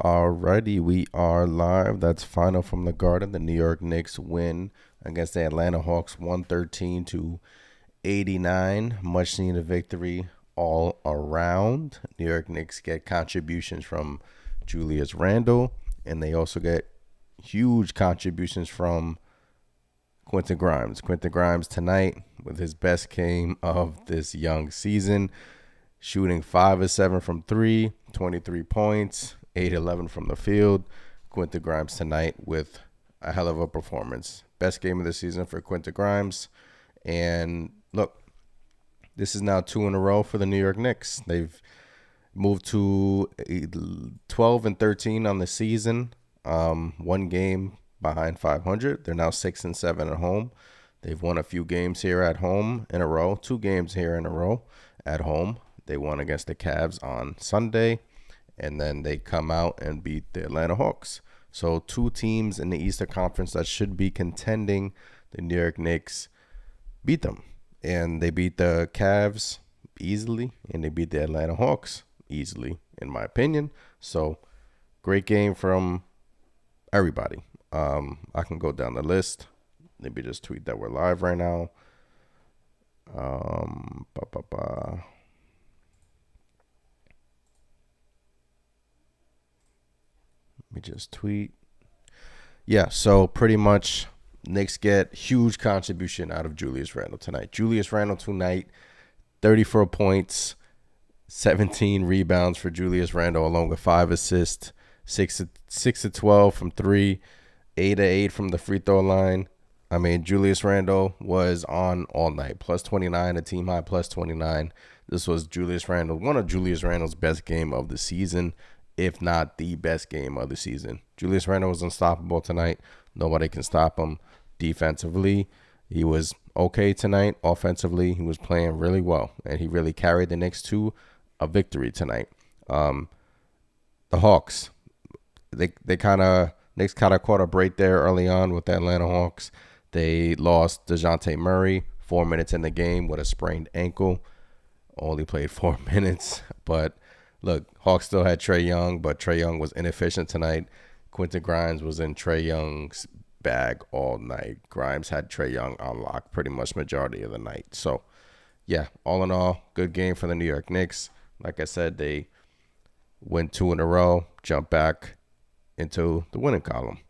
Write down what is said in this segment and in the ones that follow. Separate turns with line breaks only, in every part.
Alrighty, we are live. That's final from the Garden. The New York Knicks win against the Atlanta Hawks 113 to 89. Much needed victory all around. New York Knicks get contributions from Julius Randle, and they also get huge contributions from Quentin Grimes. Quentin Grimes tonight with his best game of this young season, shooting 5 of 7 from 3, 23 points, 8-11 from the field. Quentin Grimes tonight with a hell of a performance. Best game of the season for Quentin Grimes. And look, this is now 2 in a row for the New York Knicks. They've moved to 12-13 on the season. One game behind 500. They're now 6-7 at home. They've won a few games here at home in a row. 2 games here in a row at home. They won against the Cavs on Sunday, and then they come out and beat the Atlanta Hawks. So 2 teams in the Eastern Conference that should be contending, the New York Knicks beat them. And they beat the Cavs easily, and they beat the Atlanta Hawks easily, in my opinion. So great game from everybody. I can go down the list. Maybe just tweet that we're live right now. Let me just tweet. Yeah, so pretty much Knicks get huge contribution out of Julius Randle tonight. Julius Randle tonight, 34 points, 17 rebounds for Julius Randle, along with 5 assists, 6 of 12 from 3, 8 of 8 from the free throw line. I mean, Julius Randle was on all night. Plus 29, a team high plus 29. This was Julius Randle, one of Julius Randle's best game of the season, if not the best game of the season. Julius Randle was unstoppable tonight. Nobody can stop him. Defensively, he was okay tonight. Offensively, he was playing really well, and he really carried the Knicks to a victory tonight. The Hawks, Knicks kind of caught a break there early on with the Atlanta Hawks. They lost Dejounte Murray 4 minutes in the game with a sprained ankle. Only played 4 minutes, but look, Hawks still had Trae Young, but Trae Young was inefficient tonight. Quentin Grimes was in Trae Young's bag all night. Grimes had Trae Young on lock pretty much majority of the night. So, yeah, all in all, good game for the New York Knicks. Like I said, they went 2 in a row, jumped back into the winning column.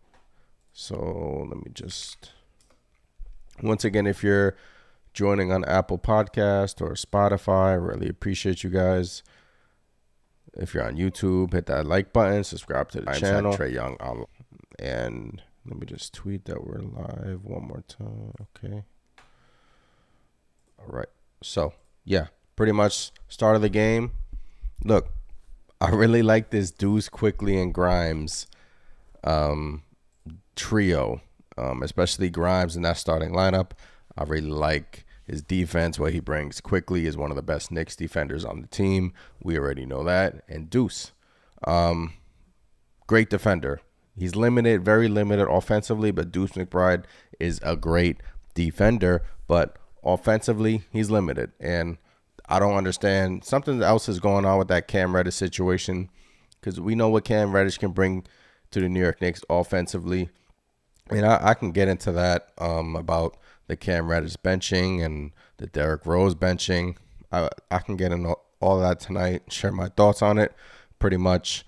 So, let me just... Once again, if you're joining on Apple Podcast or Spotify, I really appreciate you guys. If you're on YouTube, hit that like button, subscribe to the channel. Trae Young on, and let me just tweet that we're live one more time. Okay. All right. So, yeah, pretty much start of the game. Look, I really like this Deuce, Quickly, and Grimes trio, especially Grimes in that starting lineup. I really like his defense, what he brings. Quickly is one of the best Knicks defenders on the team. We already know that. And Deuce, great defender. He's limited, very limited offensively, but Deuce McBride is a great defender. But offensively, he's limited. And I don't understand. Something else is going on with that Cam Reddish situation, because we know what Cam Reddish can bring to the New York Knicks offensively. And I can get into that about the Cam Reddish benching and the Derrick Rose benching. I can get into all that tonight, share my thoughts on it pretty much.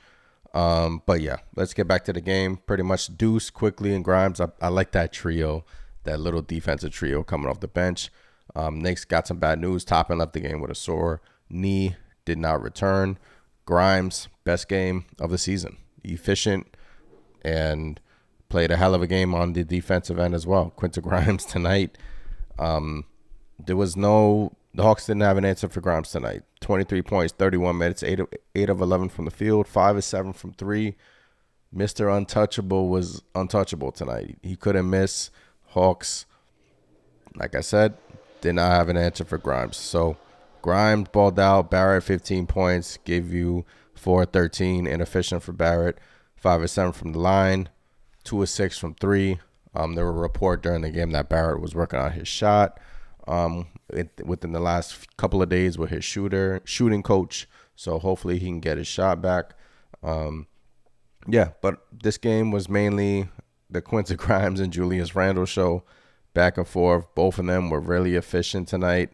But, yeah, let's get back to the game. Pretty much Deuce, Quickly, and Grimes. I like that trio, that little defensive trio coming off the bench. Knicks got some bad news. Toppin left the game with a sore knee, did not return. Grimes, best game of the season. Efficient and played a hell of a game on the defensive end as well. Quentin Grimes tonight. The Hawks didn't have an answer for Grimes tonight. 23 points, 31 minutes, 8 of 11 from the field, 5 of 7 from 3. Mr. Untouchable was untouchable tonight. He couldn't miss. Hawks, like I said, did not have an answer for Grimes. So Grimes balled out. Barrett, 15 points, gave you 4 of 13. Inefficient for Barrett. 5 of 7 from the line. 2 of 6 from 3. There were a report during the game that Barrett was working on his shot within the last couple of days with his shooting coach. So hopefully he can get his shot back. Yeah, but this game was mainly the Quincy Grimes and Julius Randle show, back and forth. Both of them were really efficient tonight.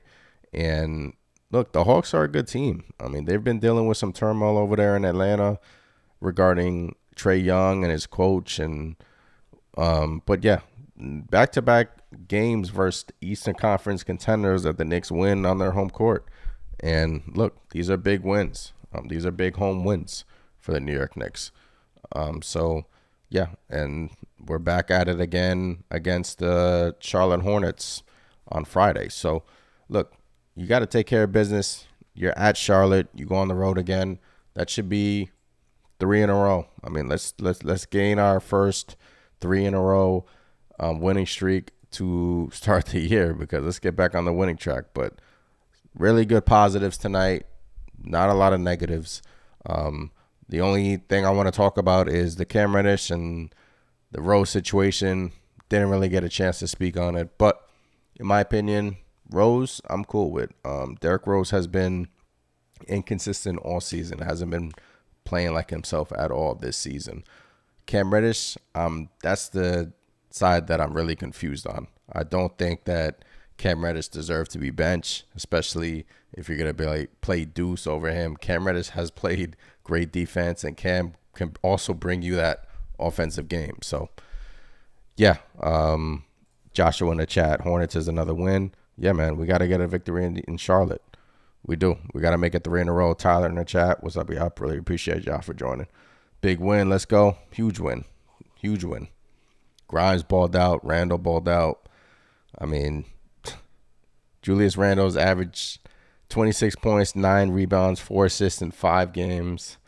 And look, the Hawks are a good team. I mean, they've been dealing with some turmoil over there in Atlanta regarding Trae Young and his coach. And but yeah, back-to-back games versus Eastern Conference contenders that the Knicks win on their home court. And look, these are big wins. These are big home wins for the New York Knicks. So, yeah, and we're back at it again against the Charlotte Hornets on Friday. So, look, you got to take care of business. You're at Charlotte. You go on the road again. That should be 3 in a row. I mean, let's gain our first 3 in a row winning streak to start the year, because let's get back on the winning track. But really good positives tonight. Not a lot of negatives. The only thing I want to talk about is the Cam Reddish and the Rose situation. Didn't really get a chance to speak on it. But in my opinion, Rose, I'm cool with. Derrick Rose has been inconsistent all season. Hasn't been playing like himself at all this season. Cam Reddish, that's the side that I'm really confused on. I don't think that Cam Reddish deserves to be benched, especially if you're going to be like play deuce over him. Cam Reddish has played great defense, and Cam can also bring you that offensive game. So, yeah, Joshua in the chat, Hornets is another win. Yeah, man, we got to get a victory in Charlotte. We do. We got to make it 3 in a row. Tyler in the chat, what's up, y'all? Really appreciate y'all for joining. Big win. Let's go. Huge win. Huge win. Grimes balled out. Randle balled out. I mean, Julius Randle's averaged 26 points, 9 rebounds, 4 assists in 5 games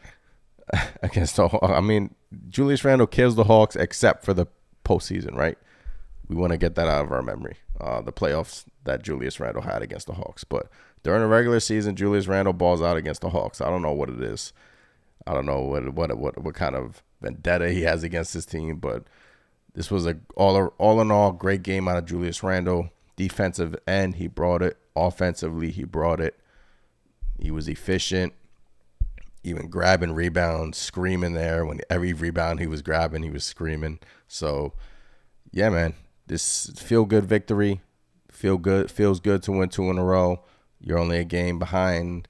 against the Hawks. I mean, Julius Randle kills the Hawks except for the postseason, right? We want to get that out of our memory. The playoffs that Julius Randle had against the Hawks. But during the regular season, Julius Randle balls out against the Hawks. I don't know what it is. I don't know what kind of vendetta he has against his team, but this was a all in all great game out of Julius Randle. Defensive end, he brought it. Offensively, he brought it. He was efficient, even grabbing rebounds, screaming there. When every rebound he was grabbing, he was screaming. So, yeah, man, this feel-good victory. Feels good to win 2 in a row. You're only a game behind.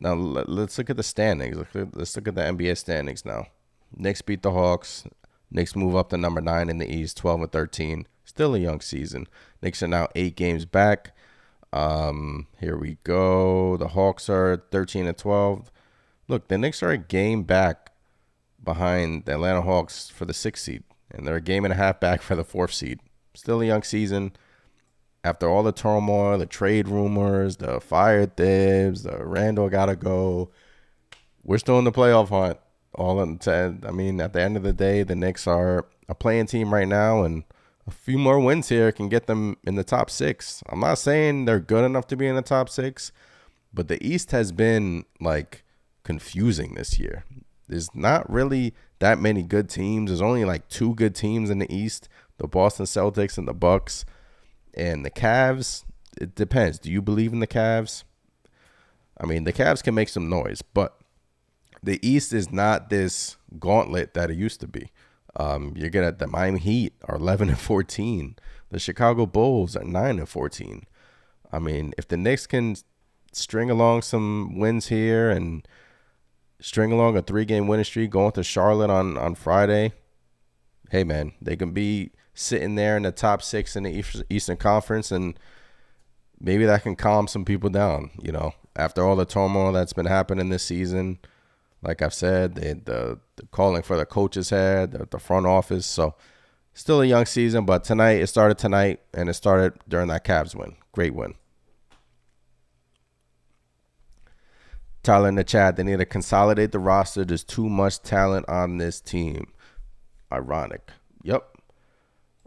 Now, let's look at the standings. Let's look at the NBA standings now. Knicks beat the Hawks. Knicks move up to number 9 in the East, 12-13. Still a young season. Knicks are now 8 games back. Here we go. The Hawks are 13-12. Look, the Knicks are a game back behind the Atlanta Hawks for the 6th seed, and they're a game and a half back for the 4th seed. Still a young season. After all the turmoil, the trade rumors, the fire Thibs, the Randall gotta go, we're still in the playoff hunt. I mean, at the end of the day, the Knicks are a playing team right now, and a few more wins here can get them in the top 6. I'm not saying they're good enough to be in the top 6, but the East has been like confusing this year. There's not really that many good teams. There's only like 2 good teams in the East, the Boston Celtics and the Bucks. And the Cavs, it depends. Do you believe in the Cavs? I mean, the Cavs can make some noise, but the East is not this gauntlet that it used to be. You're going to the Miami Heat are 11-14. The Chicago Bulls are 9-14. I mean, if the Knicks can string along some wins here and string along a 3-game winning streak going to Charlotte on Friday, hey, man, they can be sitting there in the top 6 in the Eastern Conference, and maybe that can calm some people down, you know, after all the turmoil that's been happening this season. Like I've said, the calling for the coach's head, the front office. So still a young season, but it started tonight, and it started during that Cavs win. Great win. Tyler in the chat, they need to consolidate the roster. There's too much talent on this team. Ironic. Yep.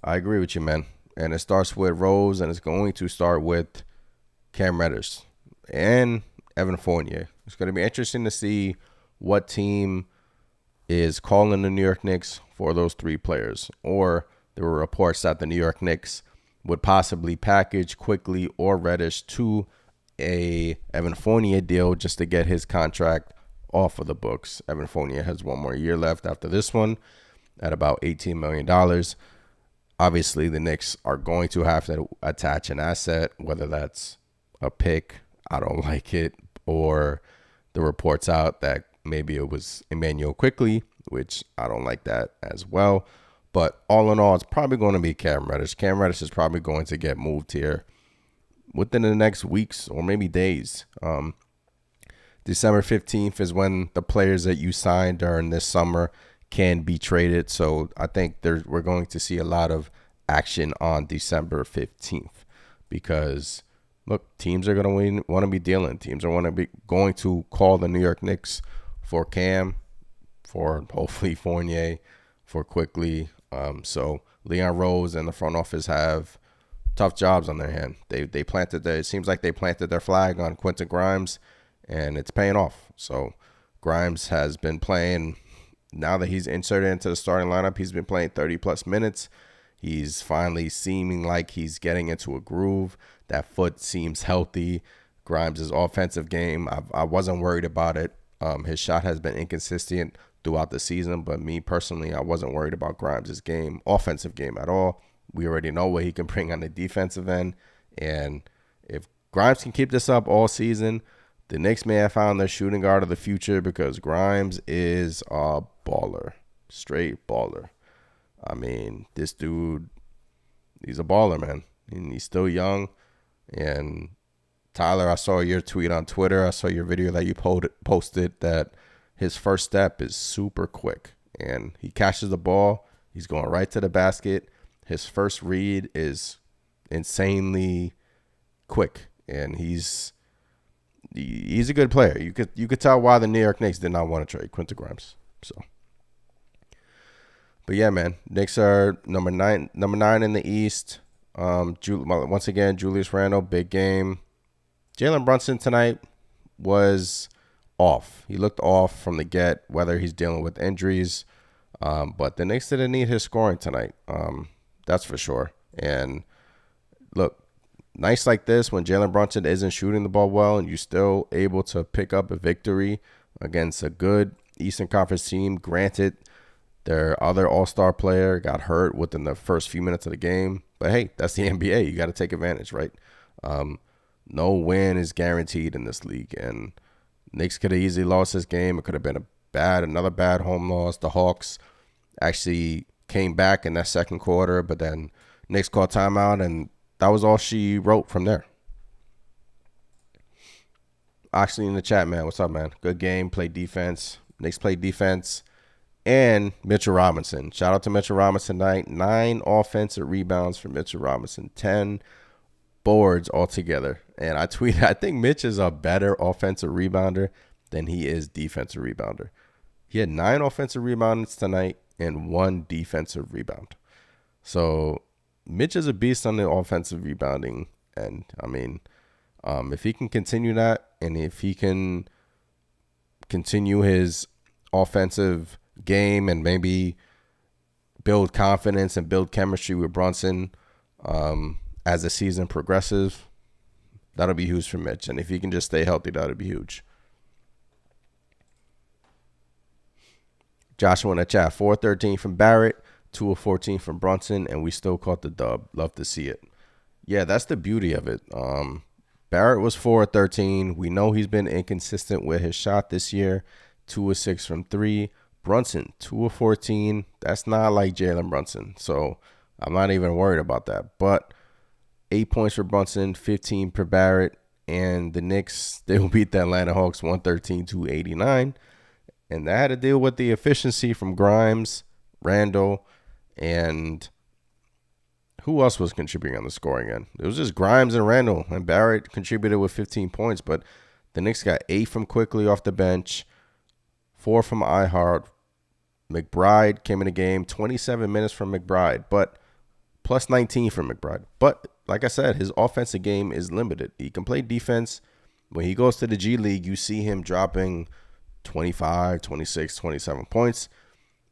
I agree with you, man. And it starts with Rose, and it's going to start with Cam Reddish and Evan Fournier. It's going to be interesting to see what team is calling the New York Knicks for those 3 players. Or there were reports that the New York Knicks would possibly package Quickly or Reddish to a Evan Fournier deal just to get his contract off of the books. Evan Fournier has one more year left after this one at about $18 million. Obviously, the Knicks are going to have to attach an asset, whether that's a pick, I don't like it, or the reports out that maybe it was Emmanuel Quickly, which I don't like that as well. But all in all, it's probably going to be Cam Reddish. Cam Reddish is probably going to get moved here within the next weeks or maybe days. December 15th is when the players that you signed during this summer can be traded. So I think we're going to see a lot of action on December 15th because, look, teams are going to want to be dealing. Teams are going to call the New York Knicks for Cam, for hopefully Fournier, for Quickly. So Leon Rose and the front office have tough jobs on their hand. It seems like they planted their flag on Quentin Grimes, and it's paying off. So Grimes has been playing, now that he's inserted into the starting lineup, he's been playing 30-plus minutes. He's finally seeming like he's getting into a groove. That foot seems healthy. Grimes' offensive game, I wasn't worried about it. His shot has been inconsistent throughout the season, but me personally, I wasn't worried about Grimes' offensive game at all. We already know what he can bring on the defensive end, and if Grimes can keep this up all season, the Knicks may have found their shooting guard of the future because Grimes is a baller, straight baller. I mean, this dude, he's a baller, man, and he's still young. And Tyler, I saw your tweet on Twitter. I saw your video that you posted that his first step is super quick, and he catches the ball. He's going right to the basket. His first read is insanely quick, and he's a good player. You could tell why the New York Knicks did not want to trade Quentin Grimes. So, but yeah, man, Knicks are number nine in the East. Once again, Julius Randle, big game. Jalen Brunson tonight was off. He looked off from the get, whether he's dealing with injuries. But the Knicks didn't need his scoring tonight. That's for sure. And look, nights like this when Jalen Brunson isn't shooting the ball well and you're still able to pick up a victory against a good Eastern Conference team. Granted, their other all-star player got hurt within the first few minutes of the game. But hey, that's the NBA. You got to take advantage, right? No win is guaranteed in this league. And Knicks could have easily lost this game. It could have been another bad home loss. The Hawks actually came back in that second quarter, but then Knicks called timeout, and that was all she wrote from there. Actually, in the chat, man, what's up, man? Good game. Played defense. Knicks played defense. And Mitchell Robinson. Shout out to Mitchell Robinson tonight. 9 offensive rebounds for Mitchell Robinson. 10 boards altogether. And I tweeted, I think Mitch is a better offensive rebounder than he is defensive rebounder. He had 9 offensive rebounds tonight and 1 defensive rebound. So Mitch is a beast on the offensive rebounding. And I mean, if he can continue that, and if he can continue his offensive game and maybe build confidence and build chemistry with Brunson as the season progresses, that'll be huge for Mitch. And if he can just stay healthy, that'll be huge. Joshua in the chat, 4-13 from Barrett, 2 of 14 from Brunson, and we still caught the dub. Love to see it. Yeah, that's the beauty of it. Barrett was 4 of 13. We know he's been inconsistent with his shot this year. 2 of 6 from 3. Brunson, 2 of 14. That's not like Jalen Brunson. So I'm not even worried about that. But 8 points for Brunson, 15 per Barrett. And the Knicks, they will beat the Atlanta Hawks 113-89. And that had to deal with the efficiency from Grimes, Randle, and who else was contributing on the scoring end? It was just Grimes and Randle, and Barrett contributed with 15 points. But the Knicks got 8 from Quickly off the bench, 4 from Ihart. McBride came in the game, 27 minutes from McBride, but plus 19 from McBride. But like I said, his offensive game is limited. He can play defense. When he goes to the G League, you see him dropping 25, 26, 27 points.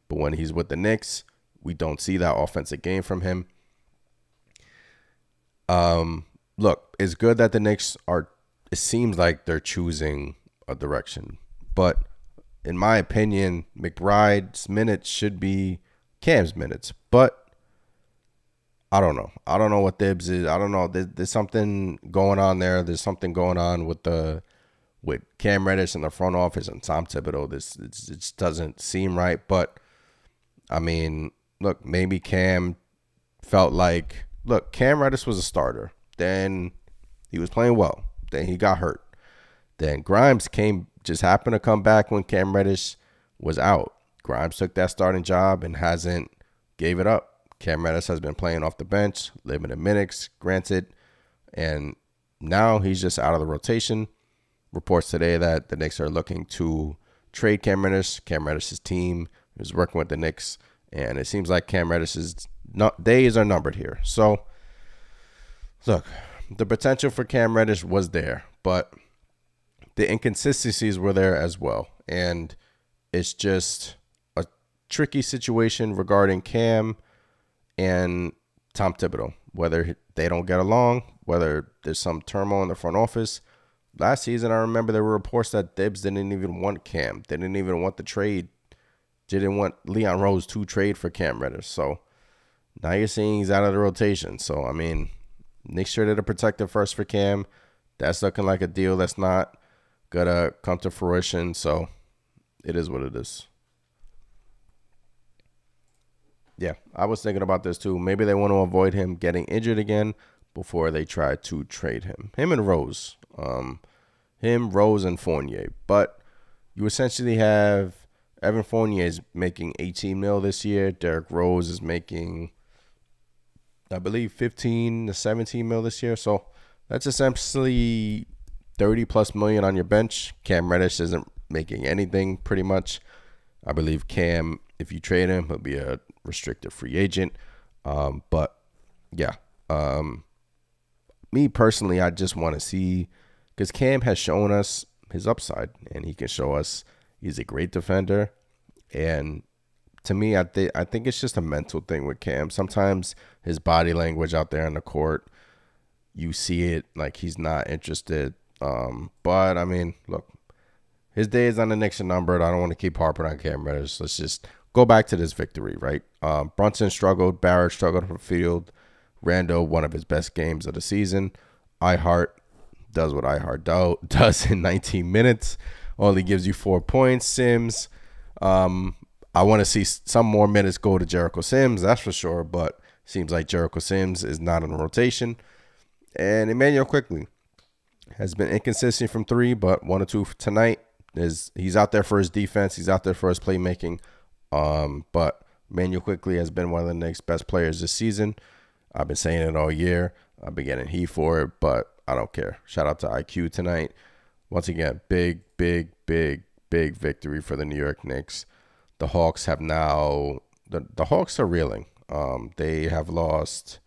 But when he's with the Knicks, we don't see that offensive game from him. Look, it's good that the Knicks it seems like they're choosing a direction. But in my opinion, McBride's minutes should be Cam's minutes. But I don't know. I don't know what Thibs is. I don't know. There's something going on there. There's something going on with Cam Reddish in the front office and Tom Thibodeau. It just doesn't seem right. But, I mean, look, maybe Cam felt like, look, Cam Reddish was a starter. Then he was playing well. Then he got hurt. Then Grimes just happened to come back when Cam Reddish was out. Grimes took that starting job and hasn't gave it up. Cam Reddish has been playing off the bench, limited minutes, granted, and now he's just out of the rotation. Reports today that the Knicks are looking to trade Cam Reddish. Cam Reddish's team is working with the Knicks, and it seems like Cam Reddish's days are numbered here. So, look, the potential for Cam Reddish was there, but the inconsistencies were there as well, and it's just a tricky situation regarding Cam and Tom Thibodeau, whether they don't get along, whether there's some turmoil in the front office. Last season, I remember there were reports that Thibs didn't even want Cam. They didn't even want the trade. Didn't want Leon Rose to trade for Cam Reddish. So now you're seeing he's out of the rotation. So, I mean, Knicks sure did a protective first for Cam. That's looking like a deal that's not going to come to fruition. So it is what it is. Yeah, I was thinking about this too. Maybe they want to avoid him getting injured again before they try to trade him. Him and Rose. Rose, and Fournier. But you essentially have Evan Fournier is making 18 mil this year. Derrick Rose is making, I believe, 15 to 17 mil this year. So that's essentially 30 plus million on your bench. Cam Reddish isn't making anything pretty much. I believe Cam, if you trade him, he'll be a restricted free agent. But yeah, me personally, I just want to see, because Cam has shown us his upside, and he can show us he's a great defender. And to me, I think it's just a mental thing with Cam. Sometimes his body language out there on the court, you see it like he's not interested. But I mean, look, his days on the Knicks are numbered. I don't want to keep harping on Cam Reddish. Let's just go back to this victory, right? Brunson struggled. Barrett struggled from field. Rando, one of his best games of the season. iHeart does what iHeart does in 19 minutes. Only gives you 4 points. Sims, I want to see some more minutes go to Jericho Sims, that's for sure. But seems like Jericho Sims is not in the rotation. And Emmanuel Quickley has been inconsistent from three, but 1 or 2 tonight. He's out there for his defense. He's out there for his playmaking. But Emmanuel Quickley has been one of the Knicks' best players this season. I've been saying it all year. I've been getting heat for it, but I don't care. Shout out to IQ tonight. Once again, big victory for the New York Knicks. The Hawks have now the Hawks are reeling. They have lost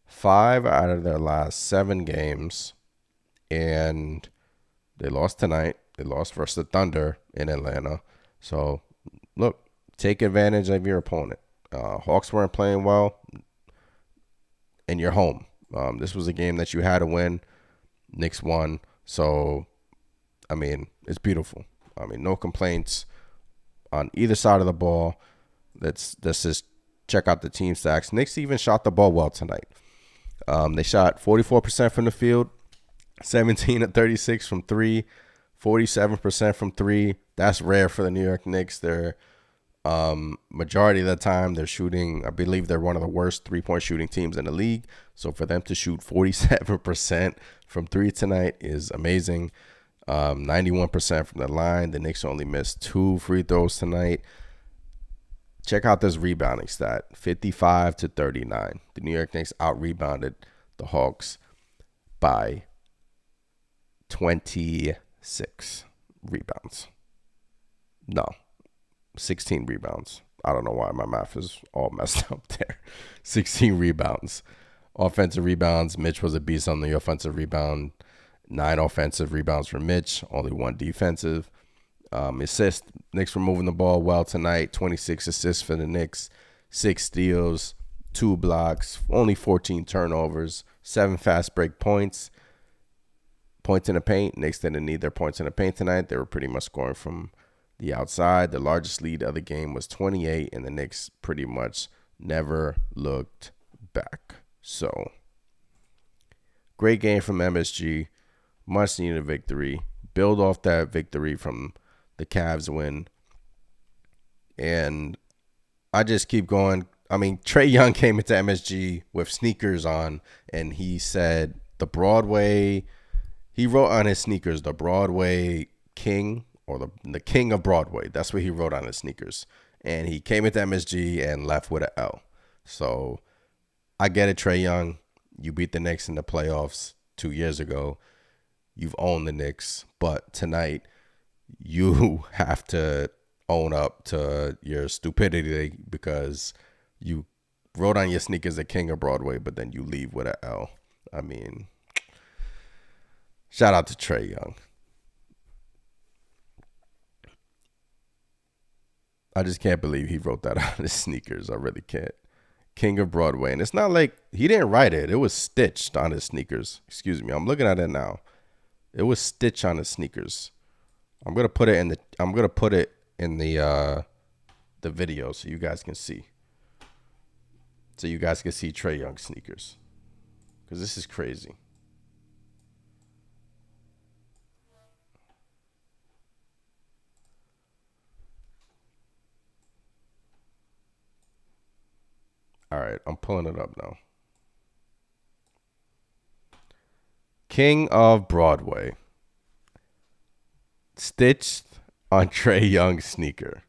5 out of their last 7 games, and they lost tonight. They lost versus the Thunder in Atlanta. So, look, take advantage of your opponent. Hawks weren't playing well, and you're home. This was a game that you had to win. Knicks won. So, I mean, it's beautiful. I mean, no complaints on either side of the ball. Let's just check out the team stats. Knicks even shot the ball well tonight. They shot 44% from the field, 17 of 36 from 3, 47% from 3. That's rare for the New York Knicks. They're majority of the time they're shooting, I believe they're one of the worst 3-point shooting teams in the league. So for them to shoot 47% from 3 tonight is amazing. 91% from the line. The Knicks only missed 2 free throws tonight. Check out this rebounding stat, 55 to 39. The New York Knicks out-rebounded the Hawks by 26 rebounds. No, 16 rebounds. I don't know why my math is all messed up there. 16 rebounds. Offensive rebounds, Mitch was a beast on the offensive rebound. 9 offensive rebounds for Mitch, only 1 defensive. Assist, Knicks were moving the ball well tonight. 26 assists for the Knicks, 6 steals, 2 blocks, only 14 turnovers, 7 fast break points. Points in the paint, Knicks didn't need their points in the paint tonight. They were pretty much scoring from the outside. The largest lead of the game was 28, and the Knicks pretty much never looked back. So, great game from MSG. Much needed victory. Build off that victory from the Cavs win. And I just keep going. I mean, Trae Young came into MSG with sneakers on, and he said the Broadway, he wrote on his sneakers, the Broadway King, or the King of Broadway. That's what he wrote on his sneakers. And he came into MSG and left with an L. So I get it, Trae Young. You beat the Knicks in the playoffs 2 years ago. You've owned the Knicks. But tonight, you have to own up to your stupidity because you wrote on your sneakers the King of Broadway, but then you leave with an L. I mean, shout out to Trae Young. I just can't believe he wrote that on his sneakers. I really can't. King of Broadway. And it's not like he didn't write it. It was stitched on his sneakers. Excuse me. I'm looking at it now. It was stitched on his sneakers. I'm gonna put it in the video so you guys can see. So you guys can see Trae Young's sneakers. Because this is crazy. All right, I'm pulling it up now. King of Broadway. Stitched on Trae Young's sneaker.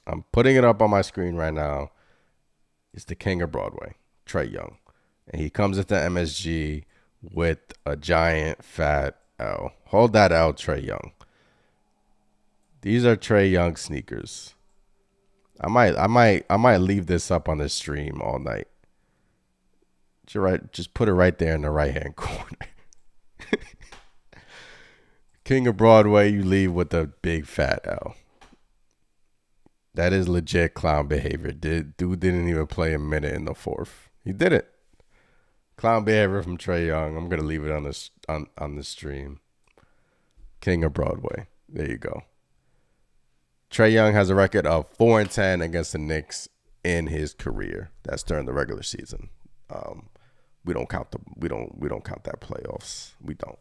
I'm putting it up on my screen right now. It's the King of Broadway, Trae Young. And he comes into MSG with a giant fat L. Hold that L, Trae Young. These are Trae Young sneakers. I might leave this up on the stream all night. Just put it right there in the right-hand corner. King of Broadway, you leave with a big fat L. That is legit clown behavior. Dude didn't even play a minute in the fourth. He did it. Clown behavior from Trae Young. I'm gonna leave it on the stream. King of Broadway. There you go. Trae Young has a record of 4-10 against the Knicks in his career. That's during the regular season. We don't count that playoffs. We don't.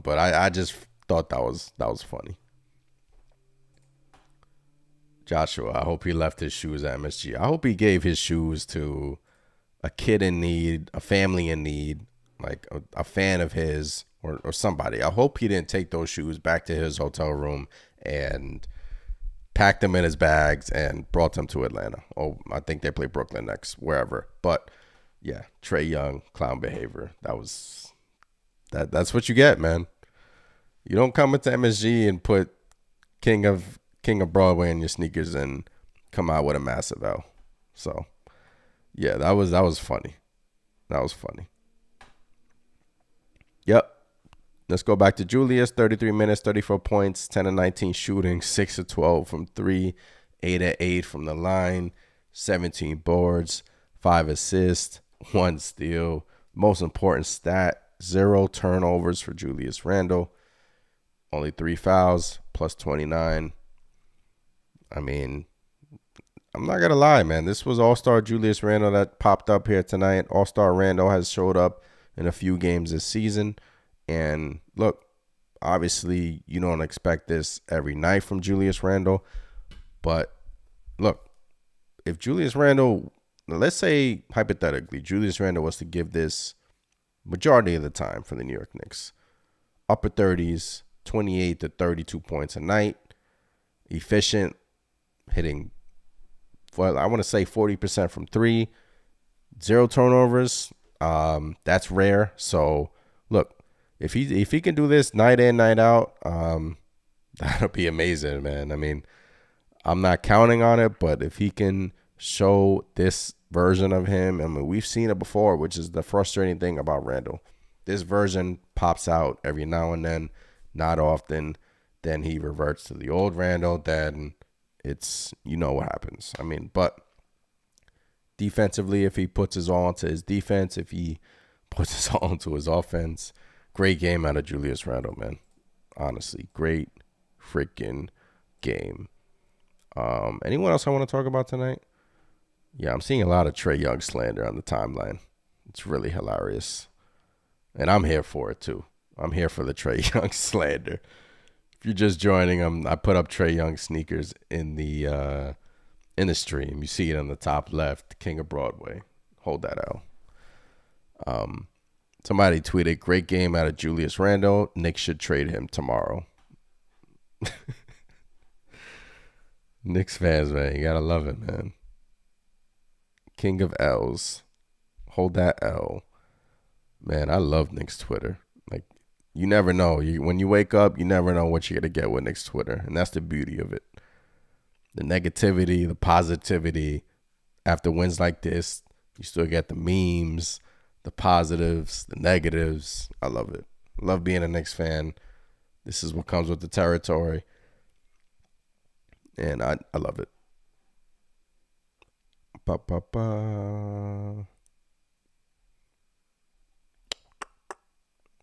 But I just thought that was funny. Joshua, I hope he left his shoes at MSG. I hope he gave his shoes to a kid in need, a family in need, like a fan of his or somebody. I hope he didn't take those shoes back to his hotel room and packed them in his bags and brought them to Atlanta. Oh, I think they play Brooklyn next, wherever. But yeah, Trae Young, clown behavior. That's what you get, man. You don't come into MSG and put King of Broadway in your sneakers and come out with a massive L. So yeah, that was funny. That was funny. Yep. Let's go back to Julius. 33 minutes, 34 points, 10 of 19 shooting, 6 of 12 from 3, 8 of 8 from the line, 17 boards, 5 assists, 1 steal. Most important stat, 0 turnovers for Julius Randle. Only 3 fouls, plus 29. I mean, I'm not going to lie, man. This was All-Star Julius Randle that popped up here tonight. All-Star Randle has showed up in a few games this season. And look, obviously, you don't expect this every night from Julius Randle. But look, if Julius Randle, let's say hypothetically, Julius Randle was to give this majority of the time for the New York Knicks, upper 30s, 28 to 32 points a night, efficient, hitting, well, I want to say 40% from 3, 0 turnovers. That's rare. So look, if he can do this night in, night out, that'll be amazing, man. I mean, I'm not counting on it, but if he can show this version of him, I mean, we've seen it before, which is the frustrating thing about Randle. This version pops out every now and then, not often. Then he reverts to the old Randle. Then it's, you know what happens. I mean, but defensively, if he puts his all into his defense, if he puts his all into his offense, great game out of Julius Randle, man. Honestly, great freaking game. Anyone else I want to talk about tonight? Yeah, I'm seeing a lot of Trae Young slander on the timeline. It's really hilarious. And I'm here for it, too. I'm here for the Trae Young slander. If you're just joining, I put up Trae Young sneakers in the stream. You see it on the top left, King of Broadway. Hold that out. Somebody tweeted, great game out of Julius Randle. Knicks should trade him tomorrow. Knicks fans, man, you gotta love it, man. King of L's. Hold that L. Man, I love Knicks Twitter. Like, you never know. When you wake up, you never know what you're going to get with Knicks Twitter. And that's the beauty of it. The negativity, the positivity. After wins like this, you still get the memes, the positives, the negatives. I love it. I love being a Knicks fan. This is what comes with the territory. And I love it.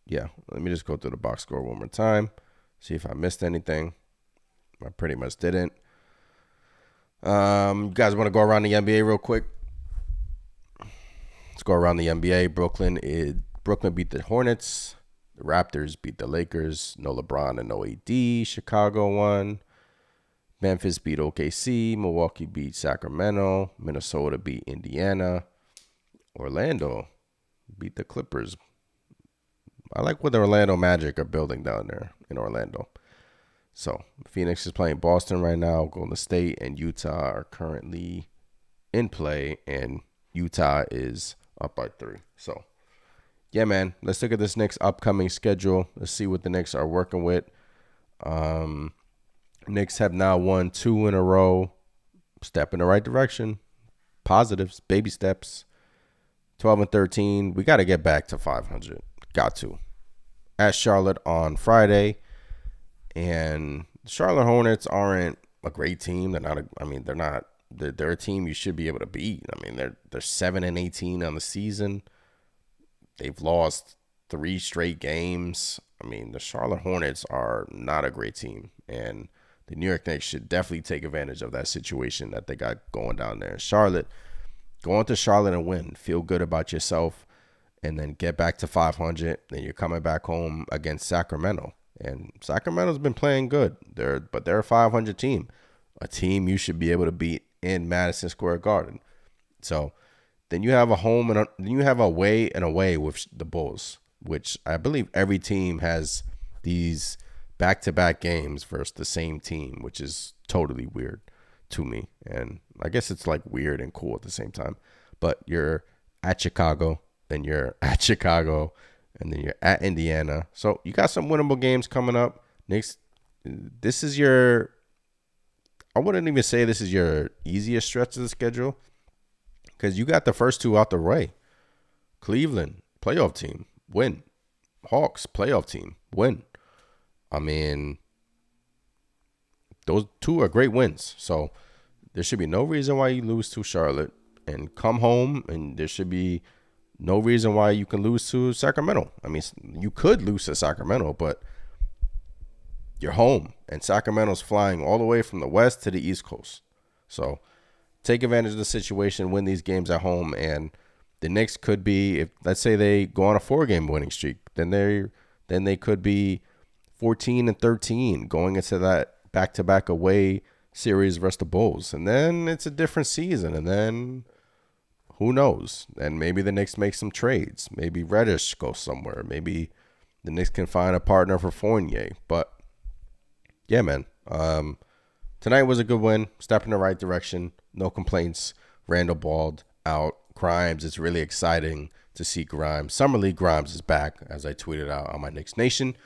Yeah, let me just go through the box score one more time. See if I missed anything. I pretty much didn't. You guys want to go around the NBA real quick? Let's go around the NBA. Brooklyn beat the Hornets. The Raptors beat the Lakers. No LeBron and no AD. Chicago won. Memphis beat OKC. Milwaukee beat Sacramento. Minnesota beat Indiana. Orlando beat the Clippers. I like what the Orlando Magic are building down there in Orlando. So, Phoenix is playing Boston right now. Golden State and Utah are currently in play, and Utah is up by 3. So, yeah, man, let's look at this Knicks upcoming schedule. Let's see what the Knicks are working with. Knicks have now won 2 in a row. Step in the right direction. Positives, baby steps. 12-13. We got to get back to 500. Got to. At Charlotte on Friday. And the Charlotte Hornets aren't a great team. They're a team you should be able to beat. I mean, they're 7-18 on the season. They've lost 3 straight games. I mean, the Charlotte Hornets are not a great team. And the New York Knicks should definitely take advantage of that situation that they got going down there in Charlotte. Go into Charlotte and win. Feel good about yourself. And then get back to 500. Then you're coming back home against Sacramento. And Sacramento's been playing good. They're a 500 team. A team you should be able to beat in Madison Square Garden. So then you have a home and then you have a away with the Bulls, which I believe every team has these back-to-back games versus the same team, which is totally weird to me. And I guess it's like weird and cool at the same time. But you're at Chicago, then you're at Chicago, and then you're at Indiana. So you got some winnable games coming up. Knicks, this is your, I wouldn't even say this is your easiest stretch of the schedule, because you got the first 2 out the way. Cleveland, playoff team, win. Hawks, playoff team, win. I mean, those 2 are great wins. So there should be no reason why you lose to Charlotte and come home, and there should be no reason why you can lose to Sacramento. I mean, you could lose to Sacramento, but you're home, and Sacramento's flying all the way from the west to the east coast. So take advantage of the situation, win these games at home, and the Knicks could be, if let's say they go on a 4-game winning streak, then they could be 14-13 going into that back-to-back away series versus the Bulls. And then it's a different season, and then who knows? And maybe the Knicks make some trades. Maybe Reddish goes somewhere. Maybe the Knicks can find a partner for Fournier. But, yeah, man. Tonight was a good win. Step in the right direction. No complaints. Randall balled out. Grimes, it's really exciting to see Grimes. Summer League Grimes is back, as I tweeted out on my Knicks Nation.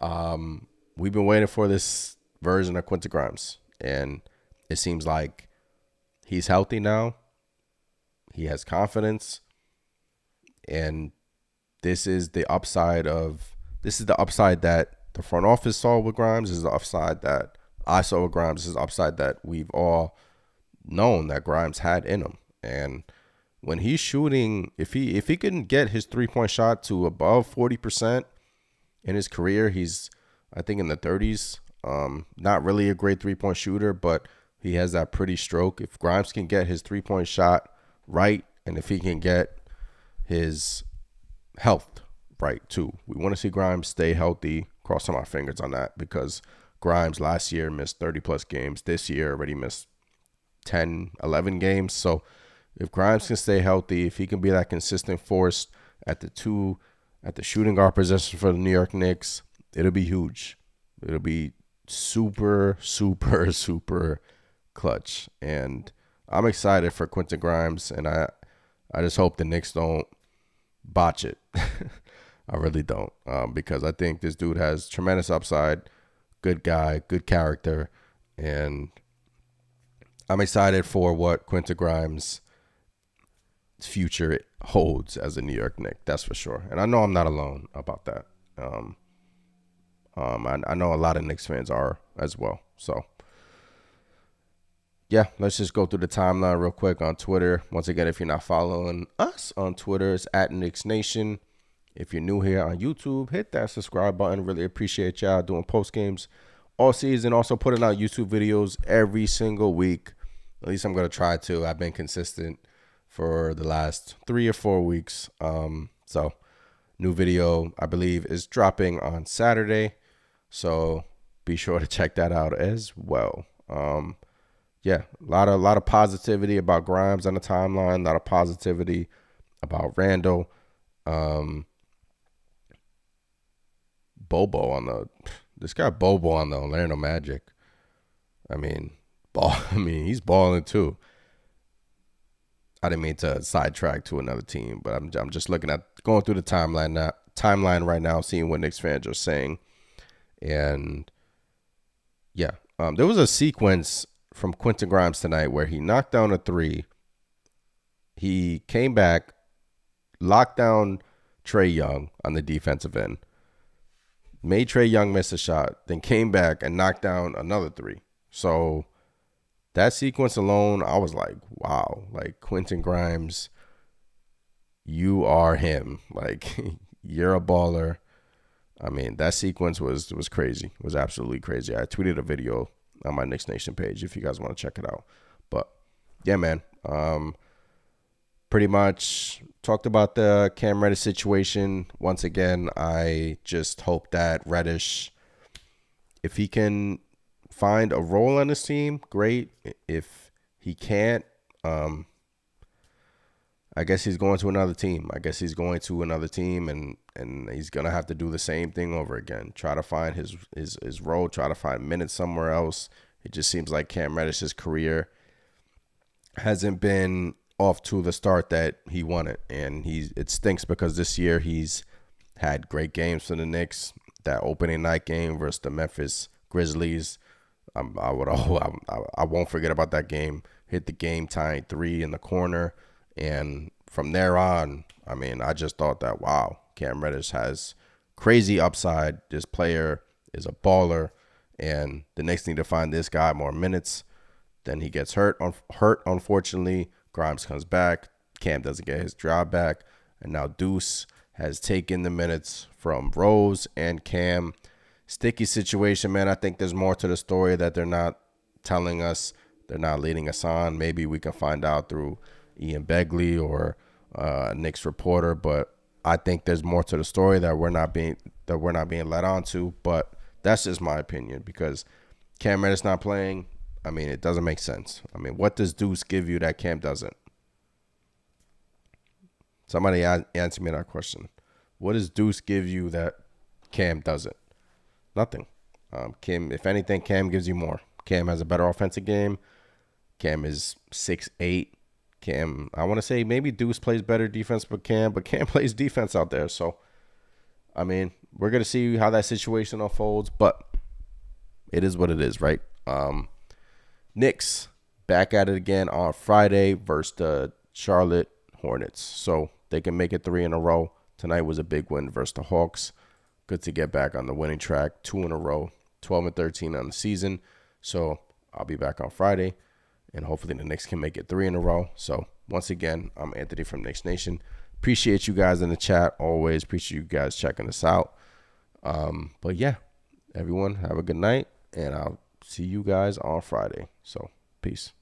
We've been waiting for this version of Quentin Grimes. And it seems like he's healthy now. He has confidence, and this is the upside that the front office saw with Grimes. This is the upside that I saw with Grimes. This is the upside that we've all known that Grimes had in him. And when he's shooting, if he can get his 3-point shot to above 40% in his career, he's I think in the 30s Not really a great three-point shooter, but he has that pretty stroke. If Grimes can get his three-point shot right, and if he can get his health right too. We want to see Grimes stay healthy. Crossing my fingers on that, because Grimes last year missed 30-plus games. This year already missed 10, 11 games. So if Grimes can stay healthy, if he can be that consistent force at the shooting guard position for the New York Knicks, it'll be huge. It'll be super, super, super clutch. And I'm excited for Quentin Grimes, and I just hope the Knicks don't botch it. I really don't, because I think this dude has tremendous upside, good guy, good character, and I'm excited for what Quentin Grimes' future holds as a New York Knick. That's for sure. And I know I'm not alone about that. I know a lot of Knicks fans are as well. So, yeah, let's just go through the timeline real quick on Twitter. Once again, if you're not following us on Twitter, it's at Knicks Nation. If you're new here on YouTube, hit that subscribe button. Really appreciate y'all doing post games all season. Also putting out YouTube videos every single week. At least I'm going to try to. I've been consistent for the last 3 or 4 weeks. So new video, I believe, is dropping on Saturday. So be sure to check that out as well. Yeah, a lot of positivity about Grimes on the timeline. A lot of positivity about Randall. This guy Bobo on the Orlando Magic. I mean, he's balling too. I didn't mean to sidetrack to another team, but I'm just going through the timeline right now, seeing what Knicks fans are saying, and yeah, there was a sequence from Quentin Grimes tonight where he knocked down a three. He came back, locked down Trae Young on the defensive end, made Trae Young miss a shot, then came back and knocked down another three. So that sequence alone, I was like, wow, like Quentin Grimes, you are him. Like, you're a baller. I mean, that sequence was crazy. It was absolutely crazy. I tweeted a video on my Knicks Nation page if you guys want to check it out. But yeah, man. Pretty much talked about the Cam Reddish situation. Once again, I just hope that Reddish, if he can find a role on this team, great. If he can't, I guess he's going to another team. And he's going to have to do the same thing over again. Try to find his role, try to find minutes somewhere else. It just seems like Cam Reddish's career hasn't been off to the start that he wanted. And it stinks because this year he's had great games for the Knicks. That opening night game versus the Memphis Grizzlies, I won't forget about that game. Hit the game-tying three in the corner. And from there on, I mean, I just thought that, wow, Cam Reddish has crazy upside. This player is a baller, and the Knicks need to find this guy more minutes. Then he gets hurt, unfortunately. Grimes comes back. Cam doesn't get his job back. And now Deuce has taken the minutes from Rose and Cam. Sticky situation, man. I think there's more to the story that they're not telling us. They're not leading us on. Maybe we can find out through Ian Begley or a Knicks reporter. But I think there's more to the story that we're not being led on to. But that's just my opinion, because Cam Reddish not playing, I mean, it doesn't make sense. I mean, what does Deuce give you that Cam doesn't? Somebody answer me that question. What does Deuce give you that Cam doesn't? Nothing. If anything, Cam gives you more. Cam has a better offensive game. Cam is 6'8". Cam, I want to say maybe Deuce plays better defense but Cam plays defense out there. So, I mean, we're going to see how that situation unfolds, but it is what it is, right? Knicks back at it again on Friday versus the Charlotte Hornets. So they can make it 3 in a row. Tonight was a big win versus the Hawks. Good to get back on the winning track. 2 in a row, 12-13 on the season. So I'll be back on Friday, and hopefully the Knicks can make it 3 in a row. So once again, I'm Anthony from Knicks Nation. Appreciate you guys in the chat. Always appreciate you guys checking us out. But yeah, everyone, have a good night. and I'll see you guys on Friday. So, peace.